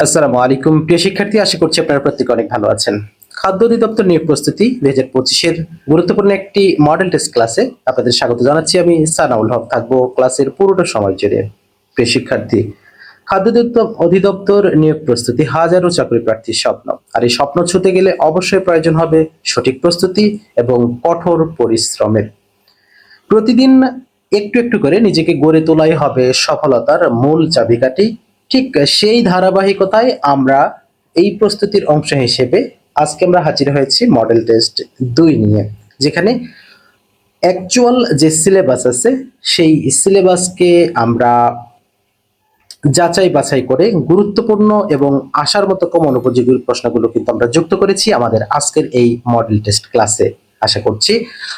আসসালামু আলাইকুম প্রিয় শিক্ষার্থী, আশা করছি আপনারা প্রত্যেকে অনেক ভালো আছেন। খাদ্য অধিদপ্তর নিয়োগ প্রস্তুতি 2025-এর গুরুত্বপূর্ণ একটি মডেল টেস্ট ক্লাসে আপনাদের স্বাগত জানাচ্ছি। আমি সানাউল হক থাকবো ক্লাসের পুরোটা সময় জুড়ে। প্রিয় শিক্ষার্থী, খাদ্য অধিদপ্তর নিয়োগ প্রস্তুতি হাজারো চাকরি প্রার্থীর স্বপ্ন। আর এই স্বপ্ন ছুঁতে গেলে অবশ্যই প্রয়োজন হবে সঠিক প্রস্তুতি এবং কঠোর পরিশ্রমের। প্রতিদিন একটু একটু করে নিজেকে গড়ে তোলাই হবে সফলতার মূল চাবিকাঠি। ঠিক সেই ধারাবাহিকতায় আমরা এই প্রস্তুতির অংশ হিসেবে আজকে আমরা হাজির হয়েছি মডেল টেস্ট 2 নিয়ে, যেখানে অ্যাকচুয়াল যে সিলেবাস আছে সেই সিলেবাসকে আমরা যাচাই বাছাই করে গুরুত্বপূর্ণ এবং আশার মতো কমন উপযোগী প্রশ্নগুলো কিন্তু আমরা যুক্ত করেছি আমাদের আজকের এই মডেল টেস্ট ক্লাসে। আশা করছি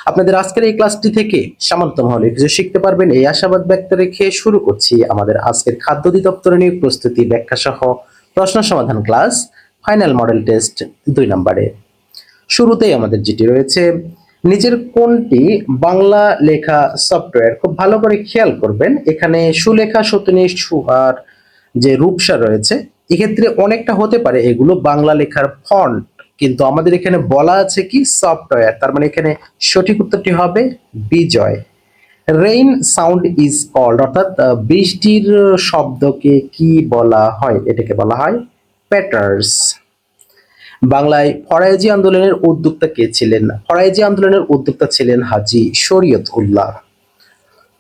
আপনাদের আজকের এই ক্লাসটি থেকে সামান্যতম হলে কিছু শিখতে পারবেন এই আশাবাদ ব্যক্ত রেখে শুরু করছি আমাদের আজকের খাদ্য অধিদপ্তর নিয়োগ প্রস্তুতি ব্যাখ্যা সহ প্রশ্ন সমাধান ক্লাস ফাইনাল মডেল টেস্ট 2 নম্বরে। শুরুতেই আমাদের যেটি রয়েছে, নিজের কোনটি বাংলা লেখা সফটওয়্যার, খুব ভালো করে খেয়াল করবেন। এখানে সুলেখা, সত্যনিষ্ঠ আর যে রূপসা রয়েছে, এক্ষেত্রে অনেকটা হতে পারে এগুলো বাংলা লেখার ফন্ট, কিন্তু আমাদের এখানে বলা আছে কি সফটওয়্যার, তার মানে এখানে সঠিক উত্তরটি হবে বিজয়। রেইন সাউন্ড ইজ কল্ড, অর্থাৎ বৃষ্টির শব্দকে কি বলা হয়? এটাকে বলা হয় প্যাটার্স। বাংলায় ফরায়েজি আন্দোলনের উদ্যোক্তা কে ছিলেন? ফরায়েজি আন্দোলনের উদ্যোক্তা ছিলেন হাজী শরীয়ত উল্লাহ।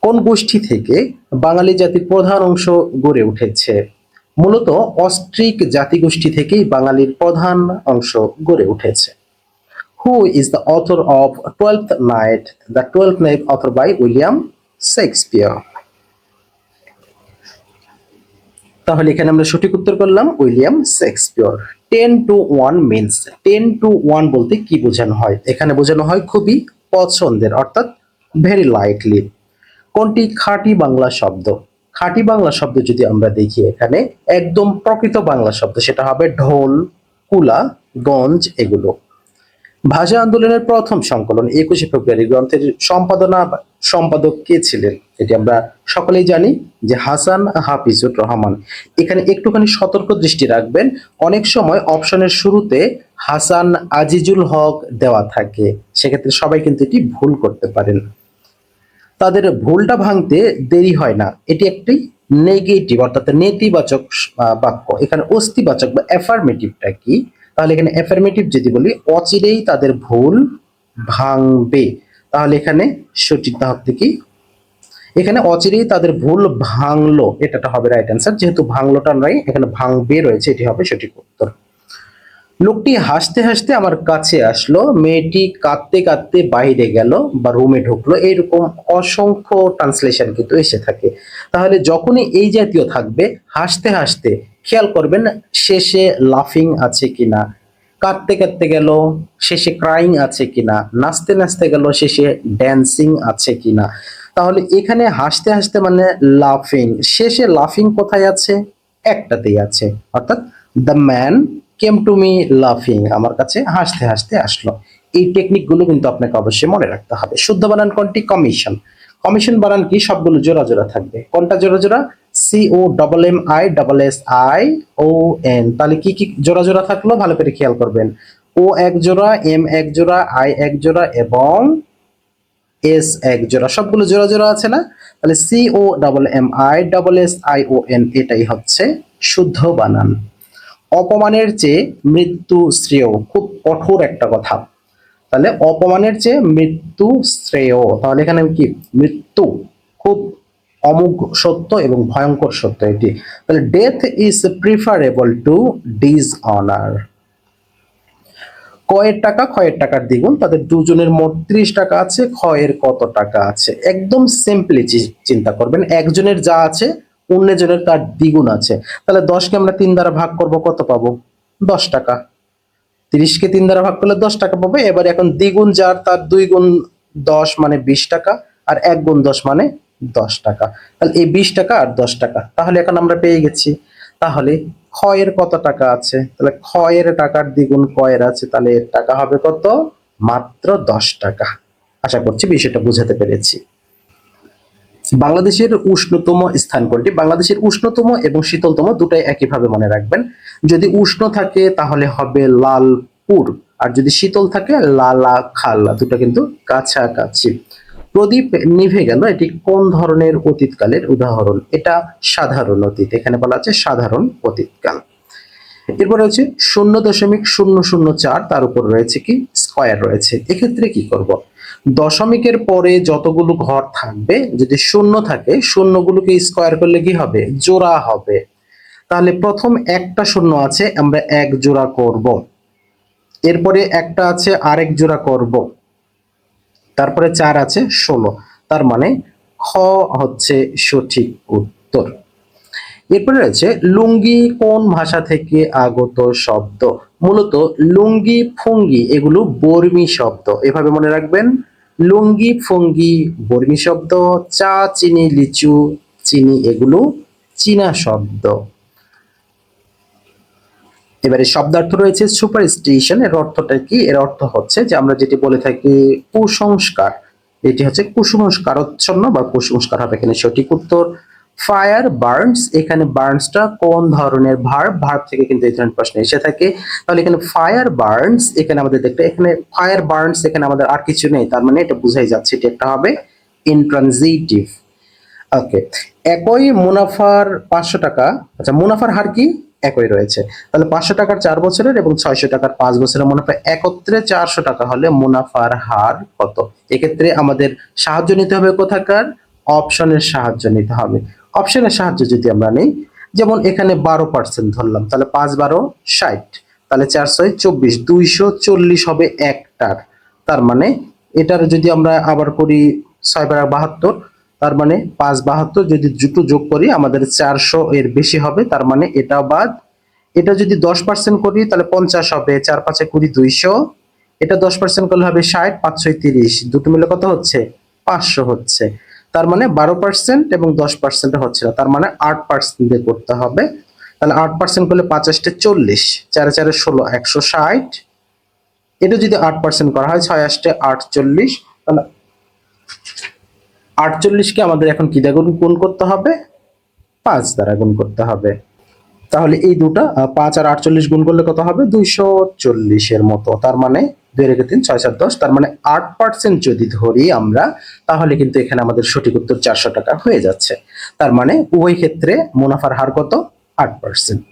কোন গোষ্ঠী থেকে বাঙালি জাতির প্রধান অংশ গড়ে উঠেছে? মূলত অস্ট্রিক জাতিগোষ্ঠী থেকেই বাঙালির প্রধান অংশ গড়ে উঠেছে। Who is the author of Twelfth Night? The Twelfth Night author by William Shakespeare. তাহলে এখানে আমরা সঠিক উত্তর করলাম উইলিয়াম শেক্সপিয়ার। 10-1 মিনস, 10-1 বলতে কি বোঝানো হয়? এখানে বোঝানো হয় খুবই পছন্দের, অর্থাৎ ভেরি লাইকলি। কোনটি খাঁটি বাংলা শব্দ? খাঁটি বাংলা শব্দ যদি আমরা দেখি, এখানে একদম প্রকৃত বাংলা শব্দ সেটা হবে ঢোল, কুলা, গঞ্জ এগুলো। ভাষা আন্দোলনের প্রথম সংকলন 21শে ফেব্রুয়ারি গ্রন্থের সম্পাদক কে ছিলেন? এটি আমরা সকলেই জানি যে হাসান হাফিজুর রহমান। এখানে একটুখানি সতর্ক দৃষ্টি রাখবেন, অনেক সময় অপশনের শুরুতে হাসান আজিজুল হক দেওয়া থাকে, সেক্ষেত্রে সবাই কিন্তু এটি ভুল করতে পারেন। তাদের ভুলটা ভাঙতে দেরি হয় না, এটি একটি নেগেটিভ অর্থাৎ নেতিবাচক বাক্য। এখানে অস্তিবাচক বা অ্যাফার্মেটিভটা কি? তাহলে এখানে অ্যাফার্মেটিভ যদি বলি অচিরেই তাদের ভুল ভাঙবে, তাহলে এখানে সঠিকটা হবে কি? এখানে অচিরেই তাদের ভুল ভাঙলো, এটা হবে রাইট অ্যান্সার। যেহেতু ভাঙলোটা নয়, এখানে ভাঙবে রয়েছে, এটি হবে সঠিক উত্তর। লোকটি হাসতে হাসতে আমার কাছে আসলো, মেয়েটি কাঁদতে কাঁদতে বাইরে গেল বা রুমে ঢুকলো, এইরকম অসংখ্য ট্রান্সলেশন কিন্তু এসে থাকে। তাহলে যখনই এই জাতীয় থাকবে হাসতে হাসতে, খেয়াল করবেন শেষে লাফিং আছে কিনা, কাঁদতে কাঁদতে গেল শেষে ক্রাইং আছে কিনা, নাচতে নাচতে গেল শেষে ড্যান্সিং আছে কিনা। তাহলে এখানে হাসতে হাসতে মানে লাফিং, শেষে লাফিং কোথায় আছে? একটাতেই আছে, অর্থাৎ the man came to me লাফিং, আমার কাছে হাসতে হাসতে আসলো। এই টেকনিক গুলো কিন্তু আপনাকে অবশ্যই মনে রাখতে হবে। শুদ্ধ বানান কোনটি? কমিশন। কমিশন বানান কি? সবগুলো জোড়া জোড়া থাকবে। কোনটা জোড়া জোড়া? COMMISSION। তাহলে কি কি জোড়া জোড়া থাকলো ভালো করে খেয়াল করবেন। ও এক জোড়া, এম এক জোড়া, আই এক জোড়া এবং এস এক জোড়া, সবগুলো জোড়া জোড়া আছে না? তাহলে COMMISSION এটাই হচ্ছে শুদ্ধ বানান। অপমানের চেয়ে মৃত্যু শ্রেয়, খুব কঠোর একটা কথা। তাহলে অপমানের চেয়ে মৃত্যু শ্রেয়, তাহলে এখানে কি? মৃত্যু খুব অমোঘ সত্য এবং ভয়ঙ্কর সত্য এটি। তাহলে death is preferable to dishonour. কয়ের টাকা ক্ষয়ের টাকার দ্বিগুণ, তাদের দুজনের মোট 30 টাকা আছে, ক্ষয়ের কত টাকা আছে? একদম সিম্পলি চিন্তা করবেন, একজনের যা আছে অন্যজনের তার দ্বিগুণ আছে। তাহলে 10কে আমরা 3 দ্বারা ভাগ করব, কত পাবো? 10 টাকা। 30কে 3 দ্বারা ভাগ করলে 10 টাকা পাবে। এবার এখন দ্বিগুণ যার, তার 2 গুণ 10 মানে 20 টাকা, আর 1 গুণ 10 মানে 10 টাকা। তাহলে এই 20 টাকা আর 10 টাকা, তাহলে এখন আমরা পেয়ে গেছি। তাহলে ক্ষয়ের কত টাকা আছে? তাহলে ক্ষয়ের টাকার দ্বিগুণ কয়ের আছে, তাহলে এর টাকা হবে কত? মাত্র 10 টাকা। আশা করছি বিষয়টা বুঝাতে পেরেছি। বাংলাদেশের উষ্ণতম স্থান কোনটি? বাংলাদেশের উষ্ণতম এবং শীতলতম দুটাই একইভাবে মনে রাখবেন। যদি উষ্ণ থাকে তাহলে হবে লালপুর, আর যদি শীতল থাকে লালাখাল। দুটো কিন্তু কাছাকাছি। প্রদীপ নিভে গেল, এটি কোন ধরনের অতীতকালের উদাহরণ? এটা সাধারণ অতীত, এখানে বলা আছে সাধারণ অতীতকাল। এরপর রয়েছে 0.004, তার উপর রয়েছে কি স্কয়ার রয়েছে। এক্ষেত্রে কি করব? দশমিকের পরে যতগুলো ঘর থাকবে যদি শূন্য থাকে, শূন্যগুলোকে স্কয়ার করলে কি হবে? জোড়া হবে। তাহলে প্রথম একটা শূন্য আছে, আমরা এক জোড়া করব। এরপরে একটা আছে আরেক জোড়া করব। তারপরে 4 আছে 16, তার মানে খ হচ্ছে সঠিক উত্তর। এরপরে রয়েছে লুঙ্গি কোন ভাষা থেকে আগত শব্দ? মূলত লুঙ্গি ফুঙ্গি এগুলো বর্মী শব্দ, এভাবে মনে রাখবেন। লুঙ্গি ফুঙ্গি বর্মী শব্দ, চা চিনি লিচু চিনি এগুলো চীনা শব্দ। এবারে শব্দার্থ রয়েছে সুপারস্টিশন, এর অর্থটা কি? এর অর্থ হচ্ছে যে আমরা যেটি বলে থাকি কুসংস্কার, এটি হচ্ছে কুসংস্কারচ্ছন্ন বা কুসংস্কার হবে এখানে সঠিক উত্তর। ফায়ার বার্নস, এখানে বার্নসটা কোন ধরনের ভার্ব? ভার্ব থেকে কিন্তু এই ধরনের প্রশ্ন এসে থাকে। তাহলে এখানে ফায়ার বার্নস, এখানে আমাদের দেখতে এখানে ফায়ার বার্নস, এখানে আমাদের আর কিছু নেই, তার মানে এটা বোঝাই যাচ্ছে এটি একটা হবে ইনট্রানজিটিভ। ওকে, একই মুনাফার 500 টাকা, আচ্ছা মুনাফার হার কি? একই রয়েছে। তাহলে 500 টাকার 4 বছরের এবং 600 টাকার 5 বছরের মুনাফা একত্রে 400 টাকা হলে মুনাফার হার কত? এক্ষেত্রে আমাদের সাহায্য নিতে হবে কোথাকার? অপশনের সাহায্য নিতে হবে। অপশনের সাহায্য যদি আমরা নেই, যেমন এখানে 12% ধরলাম, তাহলে 5 12 60, তাহলে 4 6 24, 240 হবে একটার। তার মানে এটার যদি আমরা আবার করি 6 12 72, তার মানে 5 72 যদি দুটো যোগ করি আমাদের 400 এর বেশি হবে, তার মানে এটা বাদ। এটা যদি 10% করি তাহলে 50 হবে, 4 5 20 200, এটা 10% করলে হবে 60, 5 6 30, দুটো মিলে কত হচ্ছে? 500 হচ্ছে। তার মানে 12% এবং 10% হচ্ছে না, তার মানে 8% দিয়ে করতে হবে। তাহলে 8% করলে 50 টা 40, 4 4 16 160, এটা যদি 8% করা হয় 6 8 48, তাহলে 48 কে আমাদের এখন কি দ্বারা গুণ করতে হবে? 5 দ্বারা গুণ করতে হবে। তাহলে এই দুটা 5 আর 48 গুণ করলে কত হবে? 240 এর মতো। তার মানে 2 রেখে 3 6 7 10, তার মানে 8% যদি ধরি আমরা, তাহলে কিন্তু এখানে আমাদের সঠিক উত্তর 400 টাকা হয়ে যাচ্ছে। তার মানে উভয় ক্ষেত্রে মুনাফার হার কত? 8%।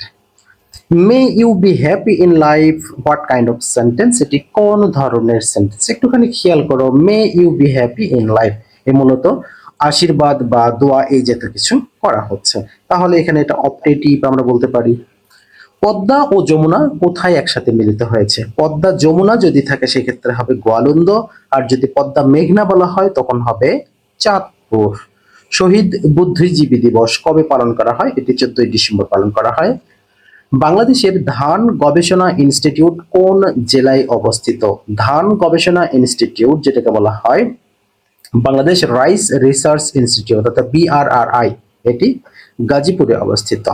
May you be happy in life, what kind of sentence? এটি কোন ধরনের সেন্টেন্স? একটুখানি খেয়াল করো, may you be happy in life এ মূলত আশীর্বাদ বা দোয়া এই জাতীয় কিছু করা হচ্ছে। তাহলে এখানে এটা অপটেটিভ আমরা বলতে পারি। পদ্মা ও যমুনা কোথায় একসাথে মিলিত হয়েছে? পদ্মা যমুনা যদি থাকে সেক্ষেত্রে হবে গোয়ালন্দ, আর যদি পদ্মা মেঘনা বলা হয় তখন হবে চাঁদপুর। শহীদ বুদ্ধিজীবী দিবস কবে পালন করা হয়? এটি 14ই ডিসেম্বর পালন করা হয়। বাংলাদেশের ধান গবেষণা ইনস্টিটিউট কোন জেলায় অবস্থিত? ধান গবেষণা ইনস্টিটিউট যেটাকে বলা হয় বাংলাদেশ রাইস রিসার্চ ইনস্টিটিউট অর্থাৎ BRRI, এটি গাজীপুরে অবস্থিত।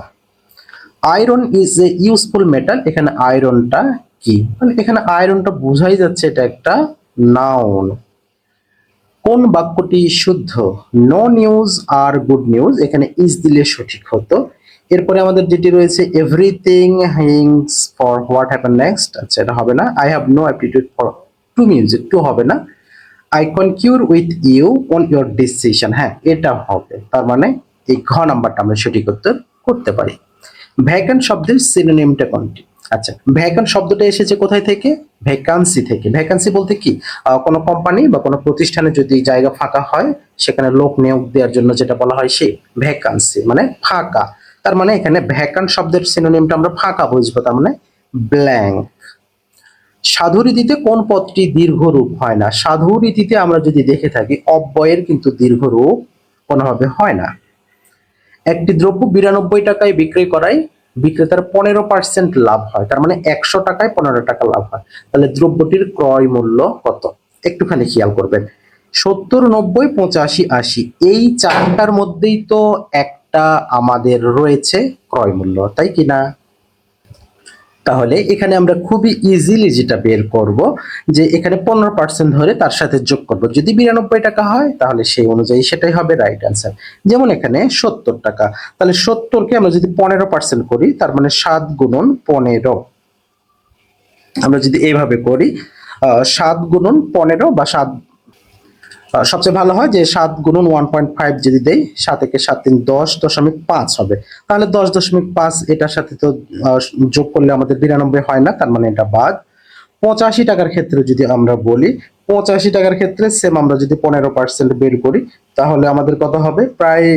Iron is a useful metal, এখানে আয়রনটা কি? মানে এখানে আয়রনটা বোঝাই যাচ্ছে এটা একটা নাউন। কোন বাক্যটি শুদ্ধ? No news are good news, এখানে ইজ দিলে সঠিক হতো। এরপরে আমাদের যেটি রয়েছে everything hinges for what happen next, আচ্ছা এটা হবে না। I have no aptitude for to music, to হবে না। I concur with you on your decision, হ্যাঁ এটা হবে। তার মানে এই ঘ নাম্বারটা আমরা সঠিক উত্তর করতে পারি। ভ্যাকান্ট শব্দের সিনোনিমটা কোনটি? আচ্ছা, ভ্যাকান্ট শব্দটা এসেছে কোথায় থেকে? ভ্যাকান্সি থেকে। ভ্যাকান্সি বলতে কি? কোনো কোম্পানি বা কোনো প্রতিষ্ঠানে যদি জায়গা ফাঁকা হয় সেখানে লোক নিয়োগ দেওয়ার জন্য যেটা বলা হয় সে ভ্যাকান্সি, মানে ফাঁকা। তার মানে এখানে ভ্যাকান্ট শব্দের সিনোনিমটা আমরা ফাঁকা বুঝবো, তার মানে ব্ল্যাঙ্ক। সাধুরীতিতে কোন পদটি দীর্ঘরূপ হয় না? সাধুরীতিতে আমরা যদি দেখে থাকি অব্যয়ের কিন্তু দীর্ঘরূপ কোনোভাবে হয় না। একটি দ্রব্য 92 টাকায় বিক্রি করায় বিক্রেতার 15% লাভ হয়, তার মানে 100 টাকায় 15 টাকা লাভ হয়। তাহলে দ্রব্যটির ক্রয় মূল্য কত? একটুখানি খেয়াল করবেন। 70 90 85 80, এই চারটার মধ্যেই তো একটা আমাদের রয়েছে ক্রয় মূল্য, তাই কি না? তাহলে এখানে আমরা খুবই ইজিলি যেটা বের করব যে এখানে 15% ধরে তার সাথে যোগ করব, যদি 92 টাকা হয় তাহলে সেই অনুযায়ী সেটাই হবে রাইট অ্যান্সার। যেমন এখানে 70 টাকা, তাহলে 70কে আমরা যদি 15% করি তার মানে 7 গুণন 15, আমরা যদি এইভাবে করি 7 গুণন 15 বা 7, সবচেয়ে ভালো হয় যে 7 গুণন 1.5 যদি দেই, 7 একে 7 3 10.5 হবে, তাহলে 10.5 এটার সাথে তো যোগ করলে আমাদের 92 হয় না, তার মানে এটা বাদ। 85 টাকার ক্ষেত্রে যদি আমরা বলি, 85 টাকার ক্ষেত্রে সেম আমরা যদি 15% বের করি তাহলে আমাদের কত হবে, প্রায়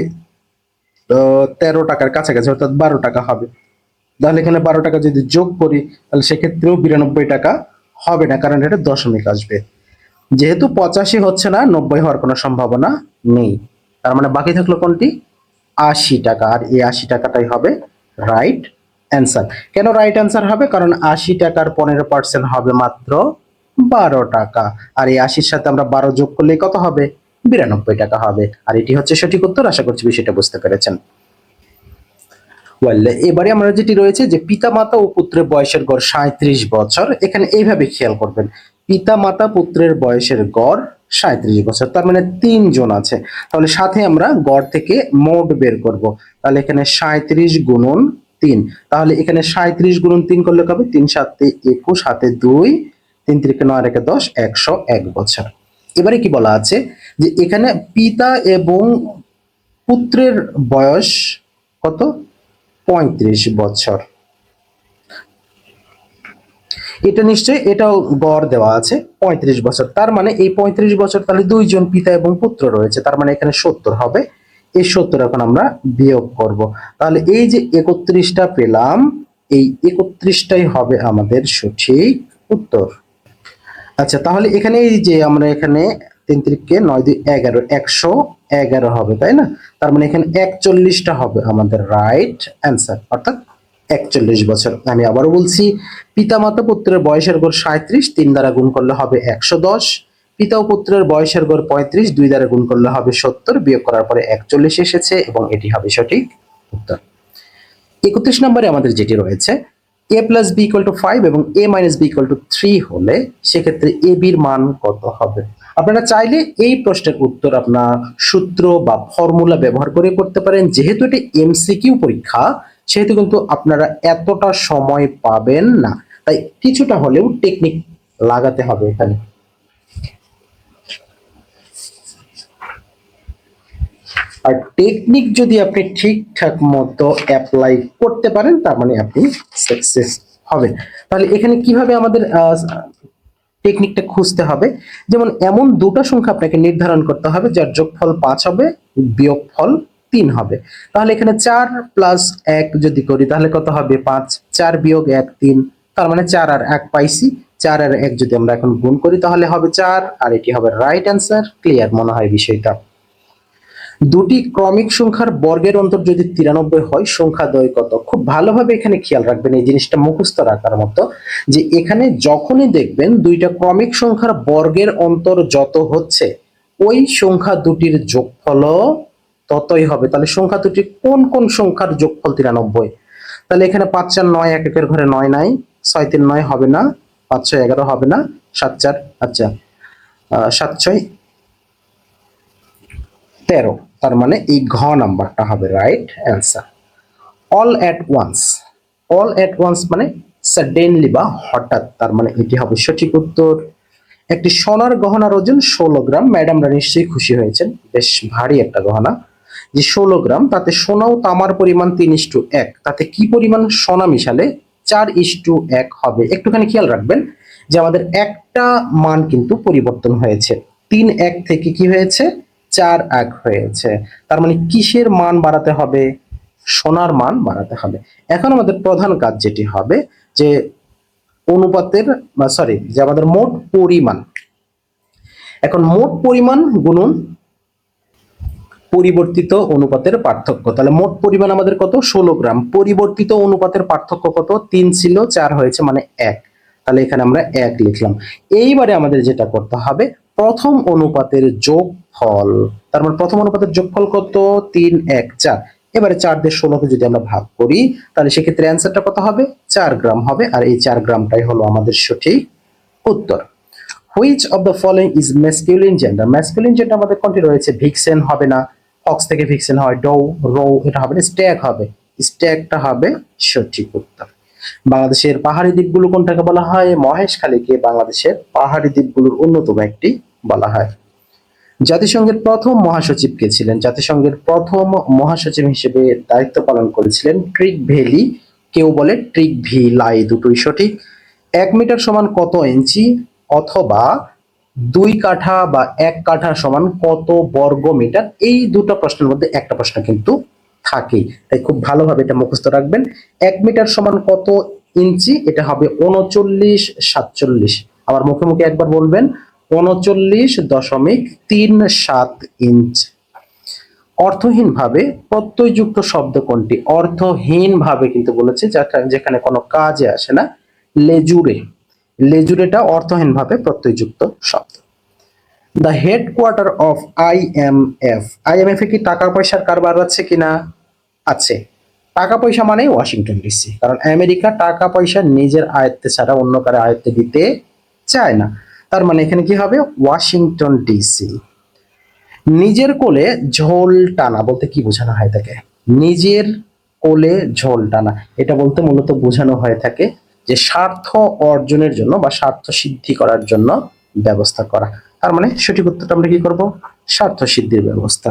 13 টাকার কাছাকাছি, অর্থাৎ 12 টাকা হবে। তাহলে এখানে 12 টাকা যদি যোগ করি তাহলে সেক্ষেত্রেও 92 টাকা হবে না, কারণ এটা দশমিক আসবে। যেহেতু 85 হচ্ছে না, 90 হওয়ার কোনো সম্ভাবনা নেই, তার মানে বাকি থাকলো কোনটি, 80 টাকা। আর এই 80 টাকাটাই হবে রাইট অ্যান্সার। কেন রাইট অ্যান্সার হবে, কারণ 80 টাকার 15% হবে মাত্র 12 টাকা, আর এই 80-র সাথে আমরা 12 যোগ করলে কত হবে, 92 টাকা হবে। আর এটি হচ্ছে সঠিক উত্তর। আশা করছি বিষয়টা বুঝতে পেরেছেন। ওয়েল, এবারে আমরা যেটি রয়েছে যে পিতা মাতা ও পুত্রের বয়সের গড় 37 বছর, এখানে এইভাবে খেয়াল করবেন, পিতা মাতা পুত্রের বয়সের গড় 37 বছর, তার মানে 3 জন আছে, তাহলে সাথে আমরা গড় থেকে মোট বের করব, তাহলে এখানে 37 গুণন 3, তাহলে এখানে 37 গুণন 3 করলে হবে 3 7 21 হাতে 2, 3 3 9 রেখে 10, 101 বছর। এবারে কি বলা আছে যে এখানে পিতা এবং পুত্রের বয়স কত, 35 বছর। এটা নিশ্চয়ই, এটাও গড় দেওয়া আছে 35 বছর, তার মানে এই 35 বছর তাহলে দুইজন পিতা এবং পুত্র রয়েছে, তার মানে এখানে 70 হবে। এই 70 এখন আমরা বিয়োগ করব, তাহলে এই যে 31টা পেলাম, এই 31টাই হবে আমাদের সঠিক উত্তর। আচ্ছা, তাহলে এখানে এই যে আমরা এখানে 3 3 9 2 11, 111 হবে, তাই না? তার মানে এখানে 41টা হবে আমাদের রাইট অ্যান্সার, অর্থাৎ 41 বছর। আমি আবারও বলছি, পিতা মাতা পুত্রের বয়সের গড় 37, 3 দ্বারা গুণ করলে হবে 110, পিতা ও পুত্রের বয়সের গড় 35, 2 দ্বারা গুণ করলে হবে 70, বিয়োগ করার পরে 41 এসেছে এবং এটি হবে সঠিক উত্তর। 31 নম্বরে আমাদের যেটি রয়েছে, a plus B equal to 5 এবং a minus B equal to 3 হলে সেক্ষেত্রে a b এর মান কত হবে। আপনারা চাইলে এই প্রশ্নের উত্তর আপনার সূত্র বা ফর্মুলা ব্যবহার করে করতে পারেন, যেহেতু এটি এমসিকিউ পরীক্ষা সেহেতু কিন্তু আপনারা এতটা সময় পাবেন না, তাই কিছুটা হলেও টেকনিক লাগাতে হবে এখানে। আর টেকনিক যদি আপনি ঠিকঠাক মতো অ্যাপ্লাই করতে পারেন তার মানে আপনি সাকসেস হবেন। তাহলে এখানে কিভাবে আমাদের টেকনিকটা খুঁজতে হবে, যেমন এমন দুটো সংখ্যা আপনাকে নির্ধারণ করতে হবে যার যোগফল 5 হবে, বিয়োগফল 3 হবে। তাহলে এখানে 4 প্লাস 1 যদি করি তাহলে কত হবে, 5, 4 বিয়োগ 1 3, তার মানে 4 আর 1 পাইছি, 4 আর 1 যদি আমরা এখন গুণ করি তাহলে হবে 4, আর এটি হবে রাইট অ্যান্সার। ক্লিয়ার মনে হয় বিষয়টা। দুটি ক্রমিক সংখ্যার বর্গের অন্তর যদি 93 হয়, সংখ্যা দ্বয় কত। খুব ভালোভাবে এখানে খেয়াল রাখবেন, এই জিনিসটা মুখস্থ রাখার মতো, যে এখানে যখনই দেখবেন দুইটা ক্রমিক সংখ্যার বর্গের অন্তর যত হচ্ছে ওই সংখ্যা দুটির যোগফল ততই হবে। তাহলে সংখ্যা দুটি কোন কোন সংখ্যার যোগফল 93? তাহলে এখানে 5 4 9, 1 1 এর ঘরে 9 নাই, 6 3 9 হবে না, 5 6 11 হবে না, 7 4, আচ্ছা 7 6 13, তার মানে এই ঘ নাম্বারটা হবে right answer. All at once, all at once মানে সাডেনলি বা হঠাৎ, তার মানে এটি হবে সঠিক উত্তর। একটি সোনার গহনার ওজন 16 গ্রাম, ম্যাডামরা নিশ্চয়ই খুশি হয়েছেন, বেশ ভারী একটা গহনা, যে 16 গ্রাম, তাতে সোনা ও তামার পরিমাণ 3:1, তাতে কি পরিমাণ সোনা মিশালে 4:1 হবে। একটুখানি খেয়াল রাখবেন যে আমাদের একটা মান কিন্তু পরিবর্তন হয়েছে, 3 1 থেকে কি হয়েছে, 4 1 হয়েছে, তার মানে কিসের মান বাড়াতে হবে, সোনার মান বাড়াতে হবে। এখন আমাদের প্রধান কাজ যেটি হবে যে অনুপাতের সরি যে আমাদের মোট পরিমাণ, এখন মোট পরিমাণ গুণন পরিবর্তিত অনুপাতের পার্থক্য, তাহলে মোট পরিমাণ আমাদের কত, 16 গ্রাম, পরিবর্তিত অনুপাতের পার্থক্য কত, 3 ছিল 4 হয়েছে মানে 1, তাহলে এখানে আমরা 1 লিখলাম। এইবারে আমাদের যেটা করতে হবে, প্রথম অনুপাতের যোগফল, তার মানে প্রথম অনুপাতের যোগফল কত, 3 1 4, এবারে 4 দিয়ে 16কে যদি আমরা ভাগ করি তাহলে সেক্ষেত্রে অ্যান্সারটা কত হবে? 4 গ্রাম হবে। আর এই 4 গ্রামটাই হলো আমাদের সঠিক উত্তর। Which of the following is masculine gender? Masculine gender আমাদের কোনটি রয়েছে? ভিক্সেন হবে না, ফক্স থেকে ভিক্সেন হয়, ডৌ, রো এটা হবে না, স্ট্যাগ হবে। স্ট্যাগটা হবে সঠিক উত্তর। বাংলাদেশের পাহাড়ি দ্বীপগুলো কোনটাকে বলা হয়? মহেশখালীকে বাংলাদেশের পাহাড়ি দ্বীপগুলোর অন্যতম একটি বলা হয়। জাতিসংঘের প্রথম মহাসচিব কে ছিলেন? জাতিসংঘের প্রথম মহাসচিব হিসেবে দায়িত্ব পালন করেছিলেন ট্রিক ভেলি, কেউ বলে ট্রিক ভিলাই, দুটোই সঠিক। 1 মিটার সমান কত ইঞ্চি? অথবা 2 কাঠা বা 1 কাঠা সমান কত বর্গ মিটার? এই দুটো প্রশ্নের মধ্যে একটা প্রশ্ন কিন্তু থাকেই, তাই খুব ভালোভাবে এটা মুখস্থ রাখবেন। 1 মিটার সমান কত ইঞ্চি? এটা হবে 39.47। আবার মুখে মুখে একবার বলবেন, 39.37 ইঞ্চ। অর্থহীন ভাবে প্রত্যয়যুক্ত শব্দ কোনটি? অর্থহীন ভাবে কিন্তু বলেছে যেখানে কোনো কাজে আসে না। লেজুরে, লেজুরেটা অর্থহীন ভাবে প্রত্যয়যুক্ত শব্দ। The headquarter of IMF, IMF এ কি টাকা পয়সার কারবার আছে কিনা? আছে। টাকা পয়সা মানে ওয়াশিংটন ডিসি, কারণ আমেরিকা টাকা পয়সা নিজের আয়ত্তে ছাড়া অন্য কারো আয়ত্তে দিতে চায় না। তার মানে এখানে কি হবে? Washington DC. নিজের কোলে ঝোল টানা বলতে কি বোঝানো হয় থাকে? নিজের কোলে ঝোল টানা এটা বলতে মূলত বোঝানো হয়ে থাকে যে স্বার্থ অর্জনের জন্য বা স্বার্থ সিদ্ধি করার জন্য ব্যবস্থা করা। তার মানে সঠিক উত্তরটা আমরা কি করব? স্বার্থ সিদ্ধির ব্যবস্থা।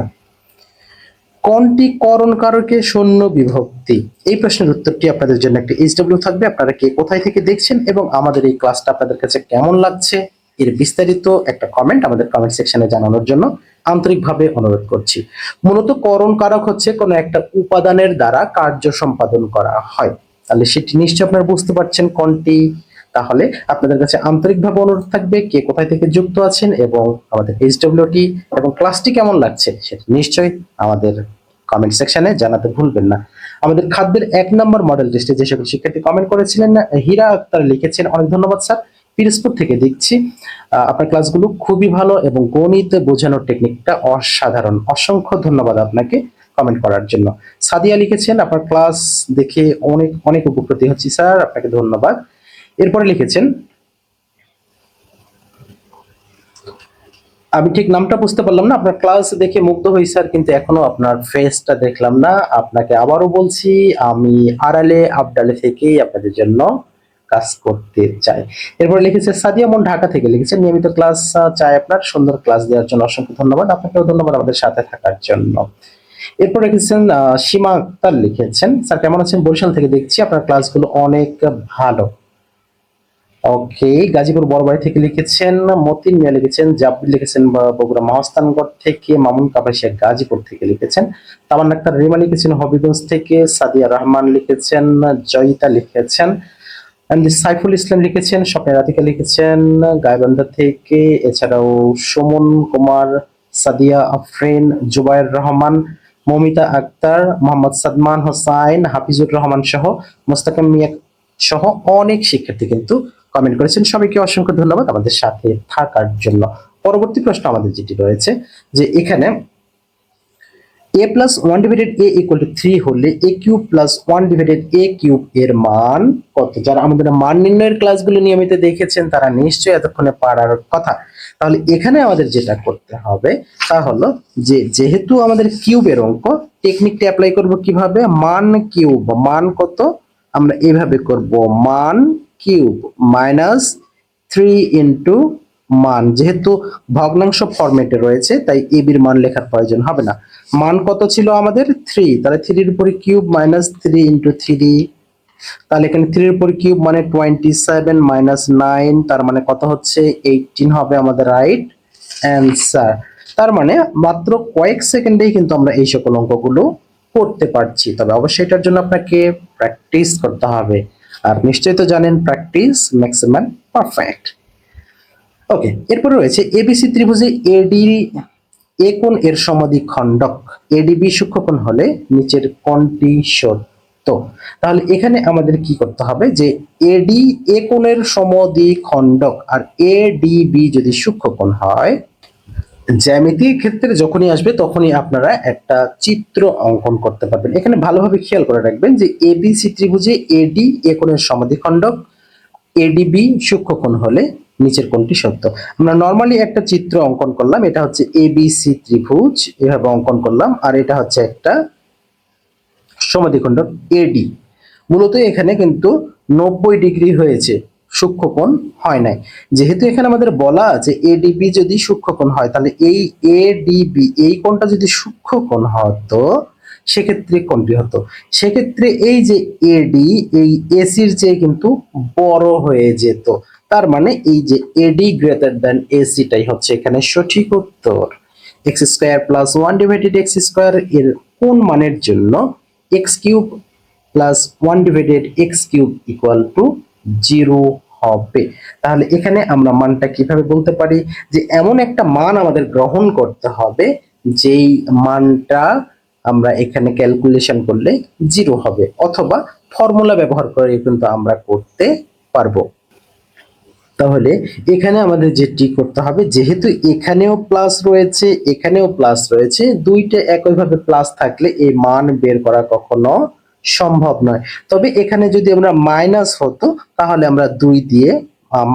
কোনটি করণ কারকে শূন্য বিভক্তি? এই প্রশ্নের উত্তরটি আপনাদের জন্য একটা HW থাকবে। আপনারা কে কোথায় থেকে দেখছেন এবং আমাদের এই ক্লাসটা আপনাদের কাছে কেমন লাগছে এর বিস্তারিত একটা কমেন্ট আমাদের কমেন্ট সেকশনে জানানোর জন্য আন্তরিকভাবে অনুরোধ করছি। মূলত করণ কারক হচ্ছে কোনো একটা উপাদানের দ্বারা কার্য সম্পাদন করা হয়। তাহলে সেটি নিশ্চয়ই আপনারা বুঝতে পারছেন কোনটি। তাহলে আপনাদের কাছে আন্তরিকভাবে অনুরোধ থাকবে কে কোথায় থেকে যুক্ত আছেন এবং আমাদের HWটি এবং ক্লাসটি কেমন লাগছে সেটা নিশ্চয়ই আমাদের কমেন্ট সেকশনে জানাতে ভুলবেন না। আমাদের খাদ্যের 1 নম্বর মডেল টেস্টে যে সকল শিক্ষার্থী কমেন্ট করেছিলেন, হীরা আক্তার লিখেছেন, অনেক ধন্যবাদ স্যার, পিরোজপুর থেকে দেখছি। আপনার ক্লাসগুলো খুবই ভালো এবং গণিত বোঝানোর টেকনিকটা অসাধারণ। অসংখ্য ধন্যবাদ আপনাকে কমেন্ট করার জন্য। সাদিয়া লিখেছেন, আপনার ক্লাস দেখে অনেক অনেক উপকৃত হচ্ছি স্যার, আপনাকে ধন্যবাদ। এরপরে লিখেছেন, আমি ঠিক নামটা বুঝতে পারলাম না, আপনার ক্লাস দেখে মুগ্ধ হই স্যার, কিন্তু এখনো আপনার ফেসটা দেখলাম না। আপনাকে আবারও বলছি, আমি আড়ালে আবডালে থেকেই আপনাদের জন্য কাজ করতে চাই। এরপরে লিখেছে সাদিয়া মন, ঢাকা থেকে লিখেছেন, নিয়মিত ক্লাস চাই আপনার, সুন্দর ক্লাস দেওয়ার জন্য অসংখ্য ধন্যবাদ। আপনাকেও ধন্যবাদ আমাদের সাথে থাকার জন্য। এরপর লিখেছেন সীমা আক্তার লিখেছেন, স্যার কেমন আছেন? বরিশাল থেকে দেখছি, আপনার ক্লাসগুলো অনেক ভালো। ওকে, গাজীপুর বড়বাড়ি থেকে লিখেছেন মতিন মিয়া লিখেছেন, জাব্বির লিখেছেন বগুড়া মহাস্থানগড় থেকে, মামুন কাপাসিয়া গাজীপুর থেকে লিখেছেন, তামান্না আক্তার রিমা লিখেছেন হবিগঞ্জ থেকে, সাদিয়া রহমান লিখেছেন, জয়িতা লিখেছেন, সাইফুল ইসলাম লিখেছেন, স্বপ্নের রাধিকা লিখেছেন গাইবান্ধা থেকে, এছাড়াও সুমন কুমার, সাদিয়া আফরিন, জুবায়ের রহমান, মমিতা আক্তার, মোহাম্মদ সাদমান হোসাইন, হাফিজুর রহমান সহ মোস্তাকিম মিয়া সহ অনেক শিক্ষার্থী কিন্তু কমেন্ট করেছেন। সবাইকে অসংখ্য ধন্যবাদ আমাদের সাথে থাকার জন্য। পরবর্তী প্রশ্ন আমাদের যেটি রয়েছে যে এখানে a plus 1 divided a equal to 3 হলে a cube plus 1 divided a cube এর মান কত? যারা আমাদের মান নির্ণয়ের ক্লাসগুলো নিয়মিত দেখেছেন তারা নিশ্চয়ই এতক্ষণে পারার কথা। তাহলে এখানে আমাদের যেটা করতে হবে তা হলো যে যেহেতু আমাদের কিউবের অঙ্ক, টেকনিকটা অ্যাপ্লাই করব কিভাবে? মান কিউব, মান কত? আমরা এইভাবে করব, মান কিউব মাইনাস 3 ইন্টু মান। যেহেতু ভগ্নাংশ ফরম্যাটে রয়েছে তাই এবির মান লেখার প্রয়োজন হবে না। মান কত ছিল আমাদের? 3, তাহলে 3 এর উপরে কিউব মাইনাস 3 ইন্টু 3, তাহলে এখানে 3 এর উপরে কিউব মানে 27 মাইনাস 9, তার মানে কত হচ্ছে? 18 হবে আমাদের রাইট অ্যান্সার। তার মানে মাত্র কয়েক সেকেন্ডেই কিন্তু আমরা এই সকল অঙ্কগুলো করতে পারছি, তবে অবশ্যই এটার জন্য আপনাকে প্র্যাকটিস করতে হবে। আর নিশ্চয়ই তো জানেন প্র্যাকটিস মেক্স ম্যান পারফেক্ট। ওকে, এরপরে রয়েছে এবিসি ত্রিভুজে এডি এ কোণ এর সমদ্বিখণ্ডক, এডিবি সূক্ষ্মকোণ হলে নিচের কোণটি সত্য। তাহলে এখানে আমাদের কি করতে হবে যে এডি এ কোণের সমদ্বিখণ্ডক আর এডিবি যদি সূক্ষ্মকোণ হয় জ্যামিতির ক্ষেত্রে যখনই আসবে তখনই আপনারা একটা চিত্র অঙ্কন করতে পারবেন। এখানে ভালোভাবে খেয়াল করে রাখবেন যে এবিসি ত্রিভুজে এডি এ কোণের সমাদ্বিখণ্ডক, এডিবি সূক্ষ্মকোণ হলে নিচের কোণটি সত্য। আমরা নর্মালি একটা চিত্র অঙ্কন করলাম, এটা হচ্ছে এবিসি ত্রিভুজ, এভাবে অঙ্কন করলাম, আর এটা হচ্ছে একটা সমাদ্বিখণ্ডক এডি। মূলত এখানে কিন্তু 90 ডিগ্রি হয়েছে, সূক্ষ্মকোণ হয় নাই। যেহেতু এখানে আমাদের বলা আছে এডিবি যদি সূক্ষ্মকোণ হয়, তাহলে এই এডিবি এই কোণটা যদি সূক্ষ্মকোণ হতো সেক্ষেত্রে কোণটি হতো, সেক্ষেত্রে এই যে এডি এই এসির চেয়ে কিন্তু বড় হয়ে যেত। তার মানে এই যে এডি গ্রেটার দ্যান এসিটাই হচ্ছে এখানে সঠিক উত্তর। এক্স স্কোয়ার প্লাস 1/x² এর কোন মানের জন্য x³ plus 1/x³ equal to 0 হবে। তাহলে এখানে আমরা মানটা কিভাবে বলতে পারি যে এমন একটা মান আমাদের গ্রহণ করতে হবে যেই মানটা আমরা এখানে ক্যালকুলেশন করলে 0 হবে, অথবা ফর্মুলা ব্যবহার করে কিন্তু আমরা করতে পারবো। তাহলে এখানে আমাদের যেটি করতে হবে, যেহেতু এখানেও প্লাস রয়েছে এখানেও প্লাস রয়েছে, দুইটা একইভাবে প্লাস থাকলে এই মান বের করা কখনো সম্ভব নয়। তবে এখানে যদি আমরা মাইনাস হতো তাহলে আমরা 2 দিয়ে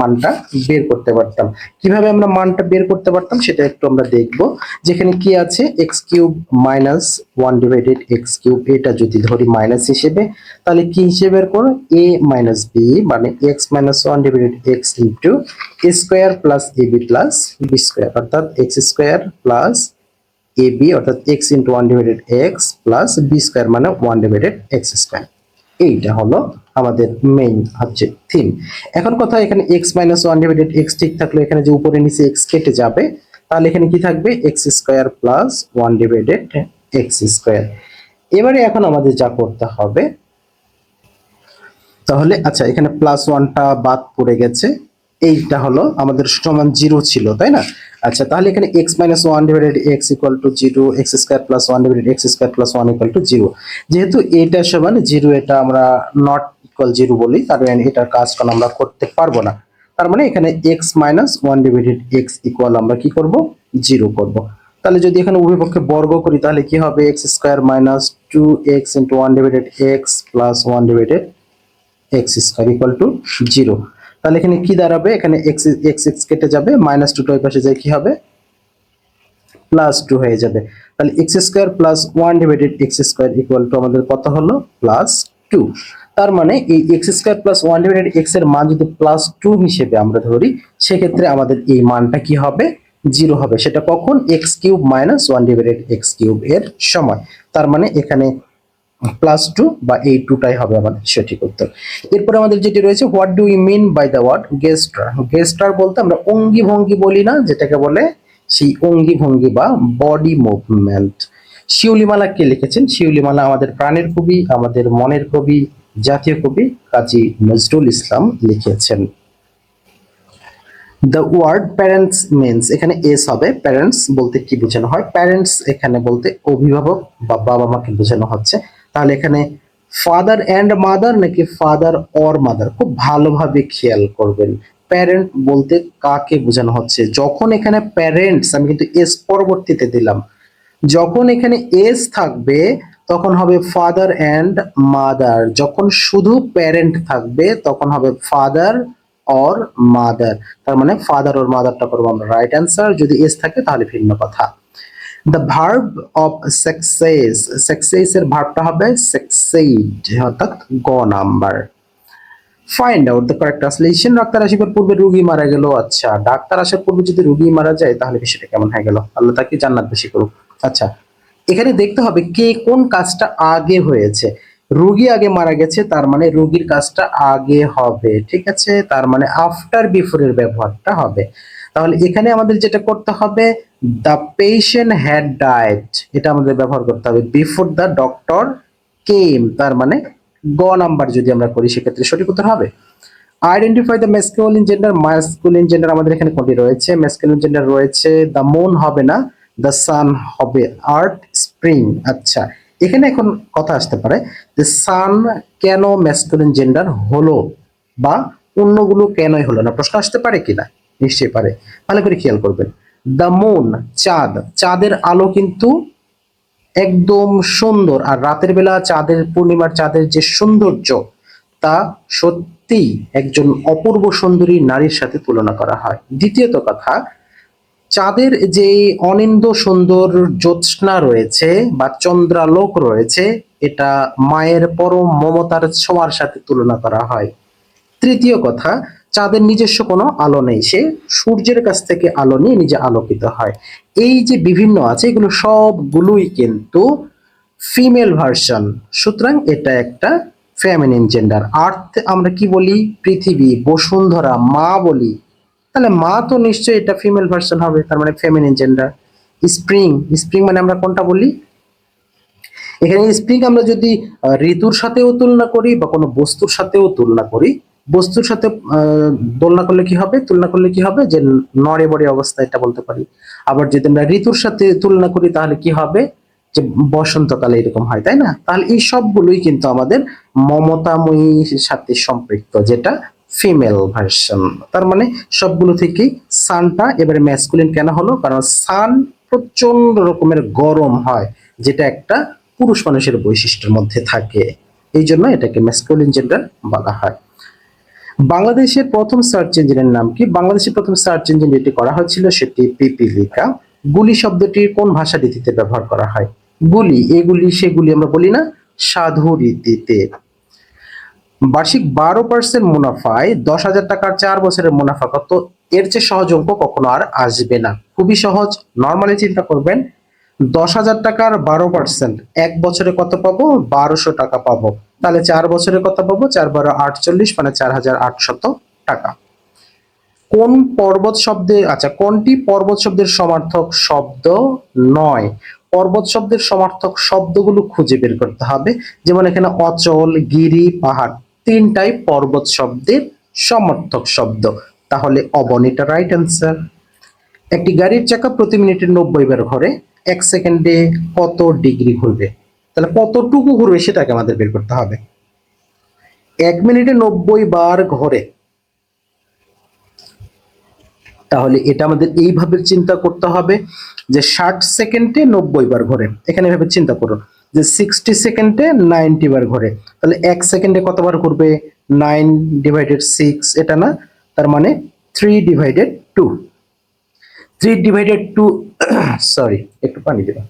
মানটা বের করতে পারতাম। কিভাবে আমরা মানটা বের করতে পারতাম সেটা একটু আমরা দেখব। যেখানে কি আছে x³ মাইনাস 1/x³ এটা যদি ধরি মাইনাস হিসেবে, তাহলে কি হিসেবে বের করো a মাইনাস b মানে x minus 1/x into a square plus ab plus b square, অর্থাৎ x স্কোয়ার প্লাস ab অর্থাৎ x into 1/x plus b square মানে 1/x স্কোয়ার। এইটা হলো আমাদের মেইন হচ্ছে থিম। এখন কথা, এখানে x মাইনাস 1/x ঠিক থাকলে এখানে যে উপরে নিচে x কেটে যাবে, তাহলে এখানে কি থাকবে x square plus 1/x square. এবারে এখন আমাদের যা করতে হবে, তাহলে আচ্ছা এখানে প্লাস 1টা বাদ পড়ে গেছে, এইটা হলো আমাদের সমান 0 ছিল তাই না। আচ্ছা তাহলে এখানে x minus 1/x equal to 0, x square plus 1/x square plus 1 equal to 0। যেহেতু এটা সমান 0 এটা আমরা নট ইকুয়াল 0 বলি, তার মানে এটার কাজ কারণ আমরা করতে পারবো না। তার মানে এখানে x মাইনাস 1/x ইকুয়াল আমরা কি করব 0 করব। তাহলে যদি এখানে উভয় পক্ষে বর্গ করি তাহলে কি হবে x square minus 2x into 1/x plus 1/x square equal to 0। তাহলে এখানে কি দাঁড়াবে, এখানে x কেটে যাবে, মাইনাস 2টা ওই পাশে যায় কি হবে প্লাস 2 হয়ে যাবে। তাহলে x square plus 1/x square equal to আমাদের কত হলো প্লাস 2। তার মানে এই x স্কয়ার প্লাস 1/x এর মান যদি প্লাস 2 হিসেবে আমরা ধরি, সেক্ষেত্রে আমাদের এই মানটা কি হবে 0 হবে। সেটা কখন x³ মাইনাস 1/x³ এর সময়। তার মানে এখানে প্লাস 2 বা এই 2টাই হবে আমাদের সঠিক উত্তর। এরপর আমাদের যেটি রয়েছে, what do you mean by the word gesture. Gesture বলতে আমরা অঙ্গি ভঙ্গি বলি না, যেটাকে বলে সেই অঙ্গি ভঙ্গি বা বডি মুভমেন্ট। শিউলিমালা কে লিখেছেন? শিউলিমালা আমাদের প্রাণের কবি, আমাদের মনের কবি, জাতীয় কবি কাজী নজরুল ইসলাম লিখেছেন। দ্য ওয়ার্ড প্যারেন্টস মিনস, এখানে এস হবে। প্যারেন্টস বলতে কি বোঝানো হয়? প্যারেন্টস এখানে বলতে অভিভাবক বা বাবা মাকে বোঝানো হচ্ছে। তাহলে এখানে ফাদার অ্যান্ড মাদার নাকি ফাদার অর মাদার, খুব ভালোভাবে খেয়াল করবেন। প্যারেন্ট বলতে কাকে বোঝানো হচ্ছে? যখন এখানে প্যারেন্টস আমি কিন্তু এস পরবর্তীতে দিলাম, যখন এখানে এস থাকবে তখন হবে ফাদার অ্যান্ড মাদার, যখন শুধু প্যারেন্ট থাকবে তখন হবে ফাদার অর মাদার। তার মানে ফাদার অর মাদারটা করবো আমরা রাইট অ্যান্সার। যদি এস থাকে তাহলে ভিন্ন কথা। The verb of success, success এর ভার্বটা হবে সাকসেইড অর্থাৎ গ number. Find out the correct translation. Doctor আসার পূর্বে রোগী মারা গেল। আচ্ছা ডাক্তার আসার পূর্বে যদি রোগী মারা যায় তাহলে বিষয়টা কেমন হয়ে গেল? আল্লাহ তাকে জান্নাত বেশি করুক। আচ্ছা এখানে দেখতে হবে কে কোন কাজটা আগে হয়েছে। রোগী আগে মারা গেছে, তার মানে রোগীর কাজটা আগে হবে, ঠিক আছে। তার মানে আফটার বিফোরের ব্যবহারটা হবে। তাহলে এখানে আমাদের যেটা করতে হবে, দ্য পেশেন্ট হ্যাড ডায়েড, এটা আমাদের ব্যবহার করতে হবে বিফোর দ্য ডক্টর কেম। তার মানে গ নাম্বার যদি আমরা করি সেক্ষেত্রে সঠিক উত্তর হবে। Identify the masculine gender. Masculine gender আমাদের এখানে কোনটি রয়েছে? ম্যাসকুলিন জেন্ডার রয়েছে দ্য মুন হবে না, দ্য সান হবে, আর্থ, স্প্রিং। আচ্ছা এখানে এখন কথা আসতে পারে যে সান কেন ম্যাসকুলিন জেন্ডার হলো বা অন্যগুলো কেনই হলো না, প্রশ্ন আসতে পারে কিনা? নিশ্চয়ই পারে, ভালো করে খেয়াল করবেন। দ্য মুন, চাঁদ, চাঁদের আলো কিন্তু একদম সুন্দর, আর রাতের বেলা চাঁদের, পূর্ণিমার চাঁদের যে সৌন্দর্য, তা সত্যি একজন অপূর্ব সুন্দরী নারীর সাথে তুলনা করা হয়। দ্বিতীয়ত কথা, চাঁদের যে অনিন্দ সুন্দর জ্যোৎস্না রয়েছে বা চন্দ্রালোক রয়েছে, এটা মায়ের পরম মমতার ছোঁয়ার সাথে তুলনা করা হয়। তৃতীয় কথা, চাঁদের নিজস্ব কোনো আলো নেই, সে সূর্যের কাছ থেকে আলো নিয়ে নিজে আলোকিত হয়। এই যে বিভিন্ন আছে, এগুলো সবগুলোই কিন্তু ফিমেল ভার্সন, সুতরাং এটা একটা ফেমিনিন জেন্ডার। আর্থ আমরা কি বলি? পৃথিবী, বসুন্ধরা, মা বলি, তাহলে মা তো নিশ্চয়ই এটা ফিমেল ভার্সন হবে, তার মানে ফেমিনিন জেন্ডার। স্প্রিং, স্প্রিং মানে আমরা কোনটা বলি? এখানে স্প্রিং আমরা যদি ঋতুর সাথেও তুলনা করি বা কোনো বস্তুর সাথেও তুলনা করি, বস্তুর সাথে তুলনা করলে কি হবে? তুলনা করলে কি হবে? যে নড়ে বড়ে অবস্থা, এটা বলতে পারি। আবার যদি আমরা ঋতুর সাথে তুলনা করি তাহলে কি হবে? যে বসন্তকালে এরকম হয়, তাই না? তাহলে এই সবগুলোই কিন্তু আমাদের মমতাময়ীর সাথে সম্পৃক্ত, যেটা ফিমেল ভার্সন। তার মানে সবগুলো থেকেই সানটা এবারে ম্যাসকুলিন কেন হলো? কারণ সান প্রচন্ড রকমের গরম হয়, যেটা একটা পুরুষ মানুষের বৈশিষ্ট্যের মধ্যে থাকে, এই জন্য এটাকে ম্যাসকুলিন জেন্ডার বলা হয়। বাংলাদেশের প্রথম সার্চ ইঞ্জিনের নাম কি? বাংলাদেশের প্রথম সার্চ ইঞ্জিন যেটি করা হয়েছিল সেটি পিপিলিকা। গুলি শব্দটি কোন ভাষা রীতিতে ব্যবহার করা হয়? গুলি, এগুলি সেগুলি আমরা বলি না, সাধু রীতিতে। বার্ষিক 12% মুনাফায় 10,000 টাকার 4 বছরের মুনাফা কত? এর চেয়ে সহজ অঙ্ক কখনো আর আসবে না, খুবই সহজ। নর্মালি চিন্তা করবেন, 10,000 টাকার 12%, এক বছরে কত পাবো? 1200 টাকা পাবো। তাহলে 4 বছরে কত পাবো? 4 × 12 = 48, মানে 4,800 টাকা। কোন পর্বত শব্দে, আচ্ছা, কোনটি পর্বত শব্দের সমার্থক শব্দ নয়? পর্বত শব্দের সমার্থক শব্দগুলো খুঁজে বের করতে হবে। যেমন এখানে অচল, গিরি, পাহাড়, তিনটাই পর্বত শব্দের সমার্থক শব্দ, তাহলে অবনীটা রাইট অ্যান্সার। একটি গাড়ির চাকা প্রতি মিনিটে 90 বার ঘোরে, 1 সেকেন্ডে কত ডিগ্রি ঘুরবে? তাহলে কতটুকু ঘুরবে সেটাকে আমাদের বের করতে হবে। 1 মিনিটে 90 বার ঘোরে, তাহলে এটা আমাদের এইভাবে চিন্তা করতে হবে যে 60 সেকেন্ডে 90 বার ঘোরে। এখানে এভাবে চিন্তা করুন যে 60 সেকেন্ডে 90 বার ঘোরে, তাহলে 1 সেকেন্ডে কতবার ঘুরবে? 9/6, এটা না? তার মানে 3/2। 3/2 সরি, একটু পানি দিলাম।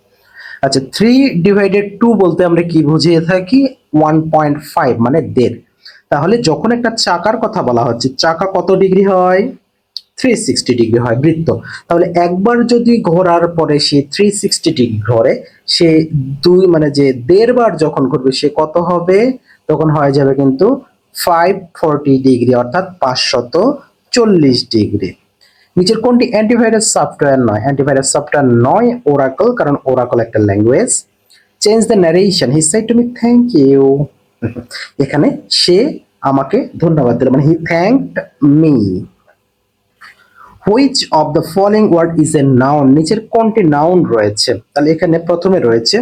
আচ্ছা, 3/2 বলতে আমরা কি বুঝিয়ে থাকি? 1.5 মানে 1.5। তাহলে যখন একটা চাকার কথা বলা হচ্ছে, চাকা কত ডিগ্রি হয়? 360 ডিগ্রি হয় বৃত্ত। তাহলে একবার যদি ঘোরার পরে সে 360 ডিগ্রি ঘোরে, সে দুই মানে যে 1.5 বার যখন ঘুরবে সে কত হবে? তখন হয়ে যাবে কিন্তু 540 ডিগ্রি, অর্থাৎ 540 ডিগ্রি। নিচের কোনটি অ্যান্টিভাইরাস সফটওয়্যার নয়? অ্যান্টিভাইরাস সফটওয়্যার নয় ওরাকল, কারণ ওরাকল একটা language. Change the narration, he said to me thank you. এখানে সে আমাকে ধন্যবাদ দিল, মানে he thanked me. Which of the following word is a noun? নিচের কোনটি নাউন রয়েছে? তাহলে এখানে প্রথমে রয়েছে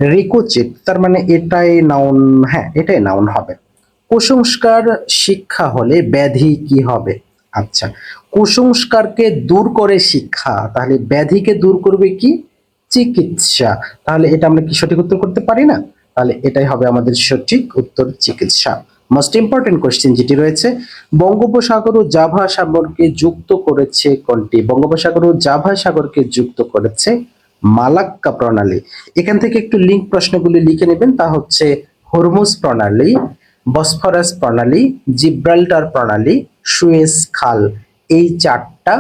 রিকুচিত, তার মানে এটাই নাউন, হ্যাঁ এটাই নাউন হবে। কুসংস্কার শিক্ষা হলে ব্যাধি কি হবে? আচ্ছা, কুসংস্কারকে দূর করে শিক্ষা, তাহলে ব্যাধিকে দূর করবে কি? চিকিৎসা। তাহলে এটা আমরা কি সঠিক উত্তর করতে পারি না? তাহলে এটাই হবে আমাদের সঠিক উত্তর, চিকিৎসা। মোস্ট ইম্পর্টেন্ট কোশ্চেন যেটি রয়েছে, বঙ্গোপসাগর ও জাভা সাগরকে যুক্ত করেছে কোনটি? বঙ্গোপসাগর ও জাভা সাগরকে যুক্ত করেছে মালাক্কা প্রণালী। এখান থেকে একটু লিঙ্ক প্রশ্নগুলি লিখে নেবেন, তা হচ্ছে হরমুজ প্রণালী, বসফরাস প্রণালী, জিব্রাল্টার প্রণালী, সুয়েজ খাল। এই চারটা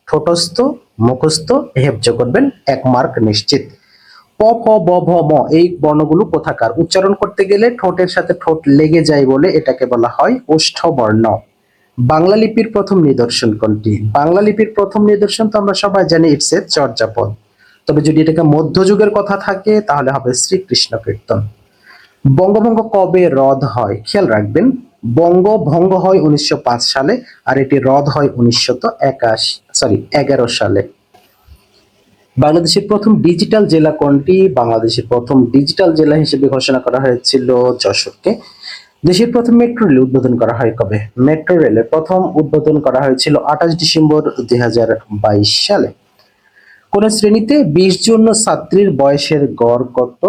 ঠোঁটস্থ, মুখস্থ, হেফজ করবেন, 1 মার্ক নিশ্চিত। প, ফ, ব, ভ, ম এই বর্ণগুলো কোথাকার? উচ্চারণ করতে গেলে ঠোঁটের সাথে ঠোঁট লেগে যায় বলে এটাকে বলা হয় ওষ্ঠ বর্ণ। বাংলা লিপির প্রথম নিদর্শন কোনটি? বাংলা লিপির প্রথম নিদর্শন তো আমরা সবাই জানি, ইটস এ চর্যাপদ। তবে যদি এটাকে মধ্যযুগের কথা থাকে তাহলে হবে শ্রীকৃষ্ণ কীর্তন। বঙ্গভঙ্গ কবে রদ হয়? খেয়াল রাখবেন, বঙ্গভঙ্গ হয় 1905 সালে, আর এটি রদ হয় 1911 সালে। বাংলাদেশের প্রথম ডিজিটাল জেলা কোনটি? বাংলাদেশের প্রথম ডিজিটাল জেলা হিসেবে ঘোষণা করা হয়েছিল যশোরকে। দেশের প্রথম মেট্রো রেল উদ্বোধন করা হয় কবে? মেট্রো রেলের প্রথম উদ্বোধন করা হয়েছিল 28 ডিসেম্বর 2022 সালে। কোন শ্রেণীতে 20 জন ছাত্রীর বয়সের গড় কত?